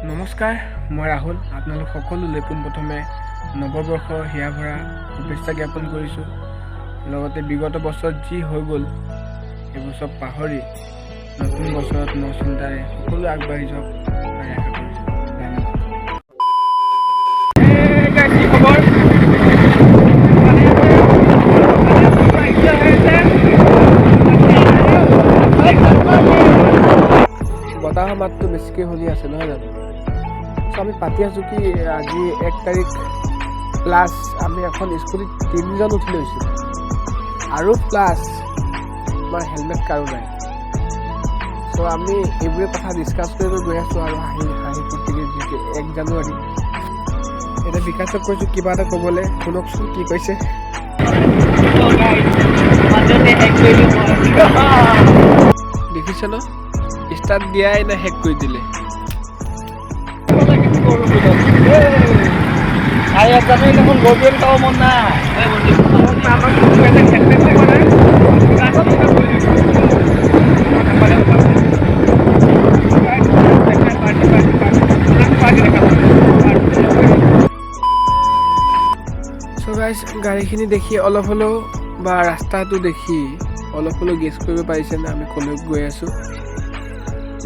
নমস্কাৰ, মই ৰাহুল। আপোনালোক সকলোলৈ পোনপ্ৰথমে নৱবৰ্ষৰ হিয়া ভৰা শুভেচ্ছা জ্ঞাপন কৰিছোঁ। লগতে বিগত বছৰত যি হৈ গ'ল সেইবোৰ চব পাহৰি নতুন বছৰত নচিন্তাৰে সকলো আগবাঢ়ি যাওক তাৰে আশা কৰিছোঁ। ধন্যবাদ। কি খবৰ? বতাহৰ মাতটো বেছিকৈ শুনি আছে নহয় জানো? চ' আমি পাতি আছোঁ কি আজি 1 তাৰিখ প্লাছ আমি এখন স্কুটিত 3জন উঠি লৈছোঁ আৰু প্লাছ আমাৰ হেলমেট কাৰো নাই। চ' আমি এইবোৰে কথা ডিছকাছ কৰিব গৈ আছোঁ আৰু হাঁহি ফূৰ্তিকে যিহেতু 1 জানুৱাৰী। এতিয়া বিকাশক কৈছোঁ কিবা এটা ক'বলৈ, শুনকচোন কি কৈছে। দেখিছে ন, ষ্টাৰ্ট দিয়াই না হেক কৰি দিলে। মন নাই গাড়ীখিনি দেখি অলপ হ'লেও বা ৰাস্তাটো দেখি অলপ হ'লেও গেছ কৰিব পাৰিছেনে আমি ক'লৈ গৈ আছোঁ?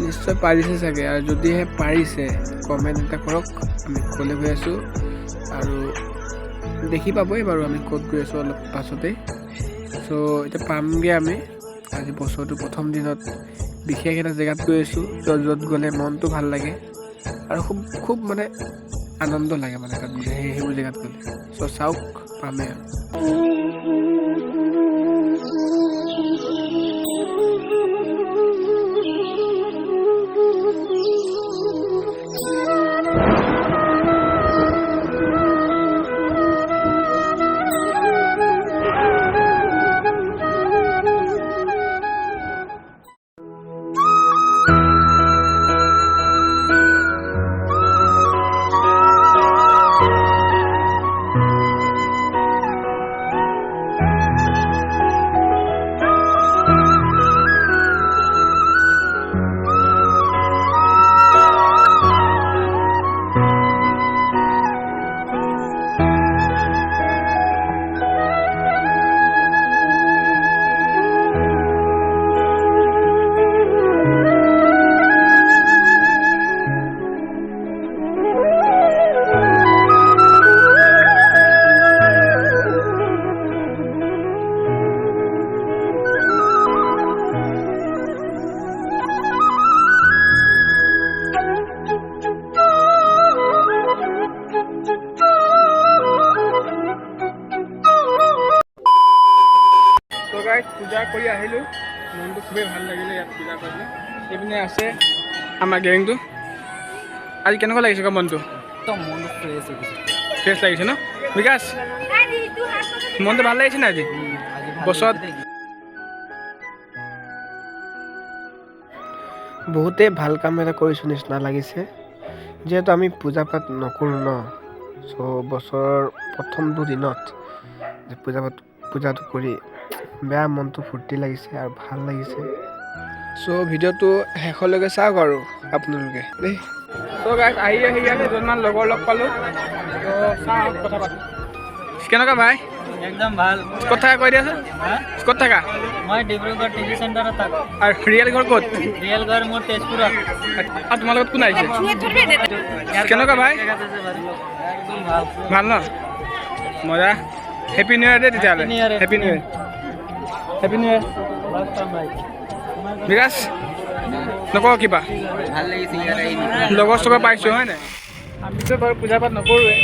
নিশ্চয় পাৰিছে চাগে, আৰু যদিহে পাৰিছে কমেণ্ট এটা কৰক আমি ক'লৈ গৈ আছোঁ। আৰু দেখি পাবই বাৰু আমি ক'ত গৈ আছোঁ অলপ পাছতেই। চ' এতিয়া পামগৈ আমি আজি বছৰটো প্ৰথম দিনত বিশেষ এটা জেগাত গৈ আছোঁ য'ত গ'লে মনটো ভাল লাগে আৰু খুব মানে আনন্দ লাগে মানে তাত গ'লে, সেইবোৰ জেগাত গ'লে। চ' চাওক পামেই আৰু। পূজা কৰি আহিলোঁ, মনটো খুবেই ভাল লাগিলে ইয়াত পূজা কৰিলে। এইপিনে আছে আমাৰ গেংটো। আজি কেনেকুৱা লাগিছে আকৌ মনটো? মনটো ফ্ৰেছ লাগিছে ন বিকাশ? মনটো ভাল লাগিছে না আজি বছৰত? বহুতেই ভাল কাম এটা কৰিছোঁ নিচিনা লাগিছে, যিহেতু আমি পূজা পাঠ নকৰোঁ ন। চ' বছৰৰ প্ৰথমটো দিনত যে পূজাটো কৰি বেয়া মনটো ফূৰ্তি লাগিছে আৰু ভাল লাগিছে। চ' ভিডিঅ'টো শেষলৈকে চাওক আৰু আপোনালোকে দেই। চ' গাইজ আহি ইয়াত দুজনমান লগৰ লগ পালোঁ। ত' চাওঁ কথা পাতোঁ। কেনেকুৱা ভাই? একদম ভাল। ক'ত থাকা কৈ দিয়াচোন। ক'ত থাকা? মই ডিব্ৰুগড় টিভি চেণ্টাৰত থাকোঁ। আৰু ৰিয়েল ঘৰ ক'ত? ৰিয়েল ঘৰ মোৰ তেজপুৰত। আৰু তোমাৰ লগত কোন আহিছে? কেনেকুৱা ভাই? একদম ভাল। ভাল ন? মজা। হেপী নিউ ইয়াৰ দেই তেতিয়াহ'লে। Happy new year. Happy new year. Bikash নকওঁ কিবা? ভাল লাগিছে লগৰ চগৰ পাইছোঁ হয় নাই? আমিতো বাৰু পূজা পাঠ নকৰোঁৱে,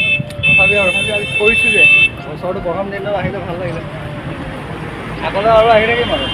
তথাপিও আজি কৰিছোঁ যে বছৰটো প্ৰথম দিনত আহিলে ভাল লাগিলে। আগলৈ আৰু আহি থাকিম আৰু।